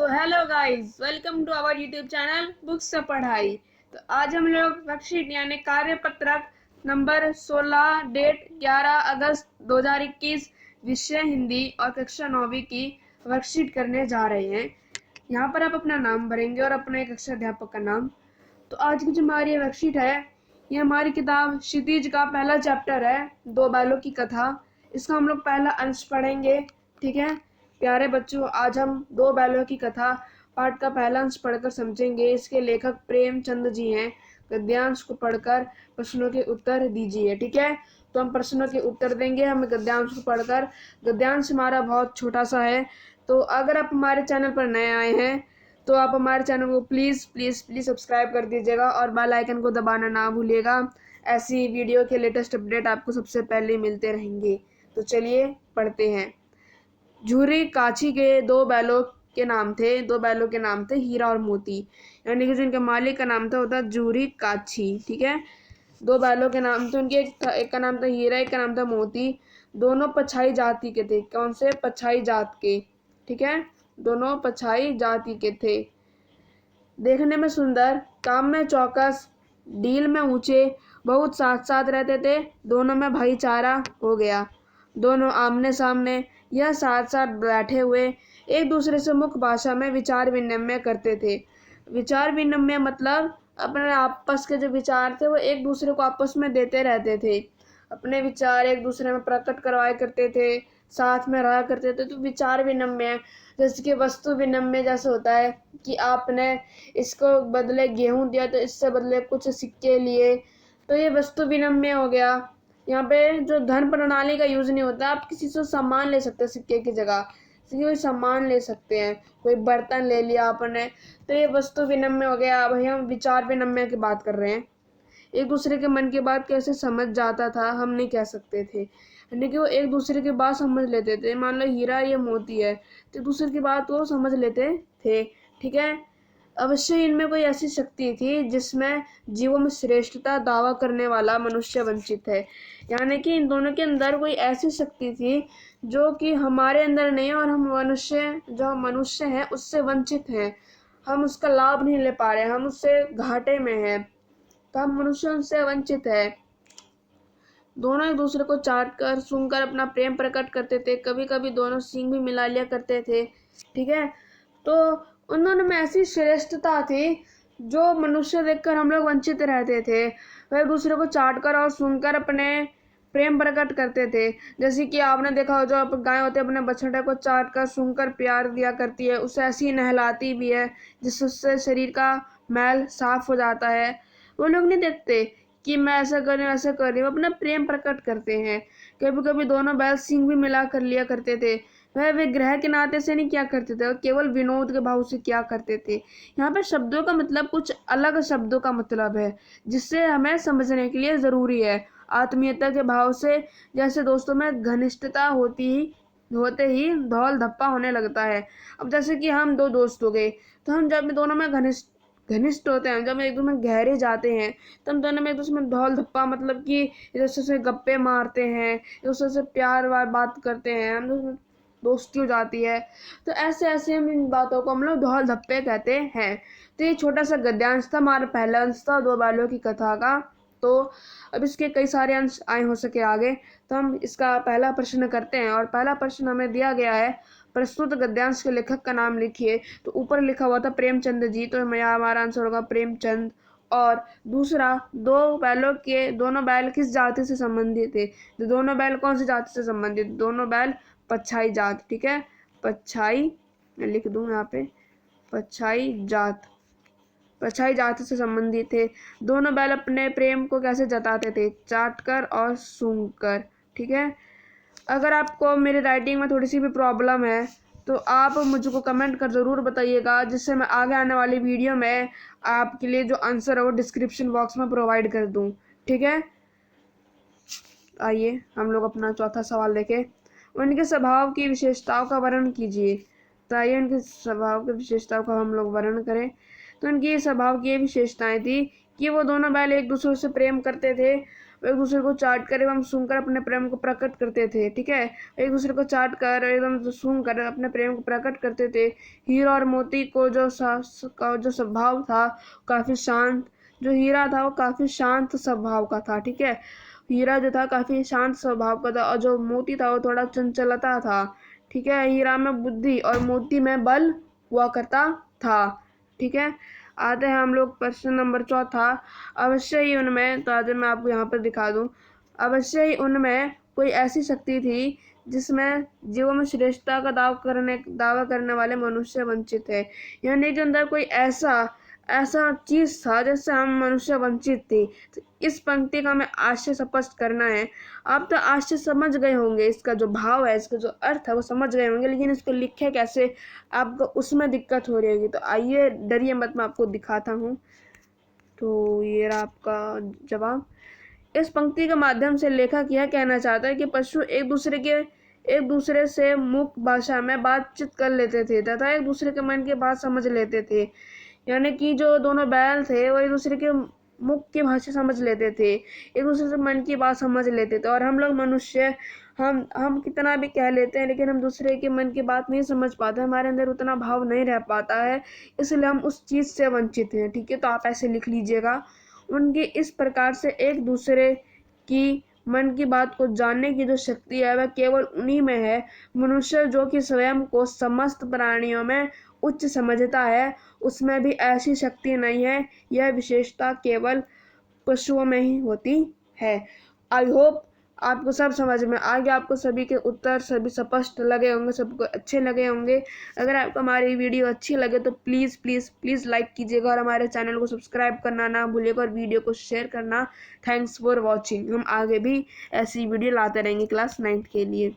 तो hello guys, welcome to our YouTube channel books से पढ़ाई। तो आज हम लोग वर्कशीट यानी कार्यपत्रक नंबर 16 डेट 11 अगस्त 2021 विषय हिंदी और कक्षा 9वीं की वर्कशीट करने जा रहे हैं। यहाँ पर आप अपना नाम भरेंगे और अपने कक्षा अध्यापक का नाम। तो आज की जो हमारी वर्कशीट है, ये हमारी किताब क्षितिज का पहला चैप्टर है, दो बैलों की कथा। इसका हम लोग पहला अंश पढ़ेंगे। ठीक है प्यारे बच्चों, आज हम दो बैलों की कथा पाठ का पहला अंश पढ़कर समझेंगे। इसके लेखक प्रेमचंद जी हैं। गद्यांश को पढ़कर प्रश्नों के उत्तर दीजिए। ठीक है, तो हम प्रश्नों के उत्तर देंगे, हमें गद्यांश को पढ़कर। गद्यांश हमारा बहुत छोटा सा है। तो अगर आप हमारे चैनल पर नए आए हैं तो आप हमारे चैनल को प्लीज़ प्लीज़ प्लीज़ सब्सक्राइब कर दीजिएगा और बेल आइकन को दबाना ना भूलिएगा। ऐसी वीडियो के लेटेस्ट अपडेट आपको सबसे पहले मिलते रहेंगे। तो चलिए पढ़ते हैं। झूरी काछी के दो बैलों के नाम थे हीरा और मोती, यानी कि जिनके मालिक का नाम था होता झूरी काछी। ठीक है, दो बैलों के नाम थे उनके, एक का नाम था हीरा, एक का नाम था मोती। दोनों पछाई जाति के थे। कौन से? पछाई जात के। ठीक है, दोनों पछाई जाति के थे। देखने में सुंदर, काम में चौकस, डील में ऊंचे, बहुत साथ साथ रहते थे। दोनों में भाईचारा हो गया। दोनों आमने सामने या साथ साथ बैठे हुए एक दूसरे से मुख्य भाषा में विचार विनिमय करते थे। विचार विनिमय मतलब अपने आपस के जो विचार थे वो एक दूसरे को आपस में देते रहते थे। अपने विचार एक दूसरे में प्रकट करवाया करते थे, साथ में रहा करते थे। तो विचार विनिमय, जैसे कि वस्तु विनिमय जैसे होता है कि आपने इसको बदले गेहूं दिया तो इससे बदले कुछ सिक्के लिए, तो ये वस्तु विनिमय हो गया। यहाँ पे जो धन प्रणाली का यूज नहीं होता, आप किसी से सामान ले सकते हैं सिक्के की जगह, कोई सामान ले सकते हैं, कोई बर्तन ले लिया आपने, तो ये वस्तु विनिमय हो गया। अब हम विचार विनिमय की बात कर रहे हैं। एक दूसरे के मन की बात कैसे समझ जाता था हम नहीं कह सकते थे, यानी कि वो एक दूसरे की बात समझ लेते थे। मान लो हीरा ये मोती है, तो एक दूसरे की बात वो समझ लेते थे। ठीक है, अवश्य इनमें कोई ऐसी शक्ति थी जिसमें जीवों में श्रेष्ठता दावा करने वाला मनुष्य वंचित है, यानी कि इन दोनों के अंदर कोई ऐसी शक्ति थी जो कि हमारे अंदर नहीं है, और हम मनुष्य, जो मनुष्य हैं उससे वंचित हैं। हम उसका लाभ नहीं ले पा रहे, हम उससे घाटे में हैं, तो हम मनुष्य उनसे वंचित है। दोनों एक दूसरे को चाट कर सूंघकर अपना प्रेम प्रकट करते थे। कभी कभी दोनों सींग भी मिला लिया करते थे। ठीक है, तो उन दोनों में ऐसी श्रेष्ठता थी जो मनुष्य देखकर हम लोग वंचित रहते थे। वह एक दूसरे को चाट कर और सूंघकर अपने प्रेम प्रकट करते थे। जैसे कि आपने देखा हो, जो गाय होती है अपने बछड़े को चाट कर सूंघकर प्यार दिया करती है, उसे ऐसी नहलाती भी है जिससे शरीर का मैल साफ हो जाता है। वो लोग नहीं देखते कि मैं ऐसा कर रही हूँ ऐसा कर रही हूँ, अपना प्रेम प्रकट करते हैं। कभी कभी दोनों बैल सींग भी मिला कर लिया करते थे। वह विग्रह के नाते से नहीं किया करते थे, केवल विनोद के भाव से किया करते थे। यहाँ पे शब्दों का मतलब कुछ अलग शब्दों का मतलब है जिससे हमें समझने के लिए जरूरी है। आत्मीयता के भाव से, जैसे दोस्तों में घनिष्ठता होते ही धौल धप्पा होने लगता है। अब जैसे कि हम दो दोस्त हो गए, तो हम जब दोनों में घनिष्ठ होते हैं, जब एक दूसरे में गहरे जाते हैं, तो हम दोनों में एक दूसरे में धौल धप्पा मतलब कि एक दूसरे से गप्पे मारते हैं, एक दूसरे से प्यार वार बात करते हैं, हम दोनों में दोस्ती हो जाती है। तो ऐसे ऐसे हम इन बातों को हम लोग धौल धप्पे कहते हैं। तो ये छोटा सा गद्यांश था, हमारा पहला अंश था दो बैलों की कथा का। तो अब इसके कई सारे अंश आए हो सके आगे, तो हम इसका पहला प्रश्न करते हैं। और पहला प्रश्न हमें दिया गया है, प्रस्तुत गद्यांश के लेखक का नाम लिखिए। तो ऊपर लिखा हुआ था प्रेमचंद जी, तो हमारा आंसर होगा प्रेमचंद। और दूसरा, दोनों बैल किस जाति से संबंधित थे? तो दोनों बैल कौन सी जाति से संबंधित? दोनों बैल पछाई जात। ठीक है, पछाई, मैं लिख दूं यहाँ पे, पछाई जाति से संबंधित थे। दोनों बैल अपने प्रेम को कैसे जताते थे? चाटकर और सूंघकर। ठीक है, अगर आपको मेरी राइटिंग में थोड़ी सी भी प्रॉब्लम है तो आप मुझको कमेंट कर ज़रूर बताइएगा, जिससे मैं आगे आने वाली वीडियो में आपके लिए जो आंसर है वो डिस्क्रिप्शन बॉक्स में प्रोवाइड कर दूं। ठीक है, आइए हम लोग अपना चौथा सवाल देखें। उनके स्वभाव की विशेषताओं का वर्णन कीजिए। तो आइए उनके स्वभाव की विशेषताओं का हम लोग वर्णन करें। तो उनकी स्वभाव की ये विशेषताएं थी कि वो दोनों बैल एक दूसरे से प्रेम करते थे, एक दूसरे को चाट कर एवं सूंघकर अपने प्रेम को प्रकट करते थे। ठीक है, एक दूसरे को चाट कर एवं सूंघ कर अपने प्रेम को प्रकट करते थे। हीरा और मोती को जो स्वभाव था काफी शांत, जो हीरा था वो काफी शांत स्वभाव का था। ठीक है, हीरा जो था काफी शांत स्वभाव का था और जो मोती था वो थोड़ा चंचलता था। ठीक है, हीरा में बुद्धि और मोती में बल हुआ करता था। ठीक है, आते हैं हम लोग प्रश्न नंबर चौथा। अवश्य ही उनमें, तो आज मैं आपको यहाँ पर दिखा दूं, अवश्य ही उनमें कोई ऐसी शक्ति थी जिसमें जीवों में श्रेष्ठता का दावा करने वाले मनुष्य वंचित थे। यानी कि अंदर कोई ऐसा ऐसा चीज था जिससे हम मनुष्य वंचित थे। तो इस पंक्ति का हमें आशय स्पष्ट करना है। आप तो आशय समझ गए होंगे, इसका जो भाव है, इसका जो अर्थ है वो समझ गए होंगे, लेकिन इसको लिखे कैसे आपको उसमें दिक्कत हो रही होगी। तो आइए, डरिए मत, मैं आपको दिखाता हूँ। तो ये रहा आपका जवाब। इस पंक्ति के माध्यम से लेखक यह कहना चाहता है कि पशु एक दूसरे से मुख भाषा में बातचीत कर लेते थे तथा एक दूसरे के मन की बात समझ लेते थे। यानी कि जो दोनों बैल थे वो एक दूसरे के मुख की भाषा समझ लेते थे, एक दूसरे से मन की बात समझ लेते थे। और हम लोग मनुष्य, हम कितना भी कह लेते हैं लेकिन हम दूसरे के मन की बात नहीं समझ पाते, हमारे अंदर उतना भाव नहीं रह पाता है, इसलिए हम उस चीज से वंचित हैं। ठीक है, तो आप ऐसे लिख लीजिएगा। उनकी इस प्रकार से एक दूसरे की मन की बात को जानने की जो शक्ति है वह केवल उन्हीं में है। मनुष्य जो कि स्वयं को समस्त प्राणियों में उच्च समझता है, उसमें भी ऐसी शक्ति नहीं है। यह विशेषता केवल पशुओं में ही होती है। आई होप आपको सब समझ में आ गया, आपको सभी के उत्तर सभी स्पष्ट लगे होंगे, सबको अच्छे लगे होंगे। अगर आपको हमारी वीडियो अच्छी लगे तो प्लीज़ प्लीज़ प्लीज़ लाइक कीजिएगा और हमारे चैनल को सब्सक्राइब करना ना भूलिएगा और वीडियो को शेयर करना। Thanks for watching. हम आगे भी ऐसी वीडियो लाते रहेंगे क्लास 9th के लिए।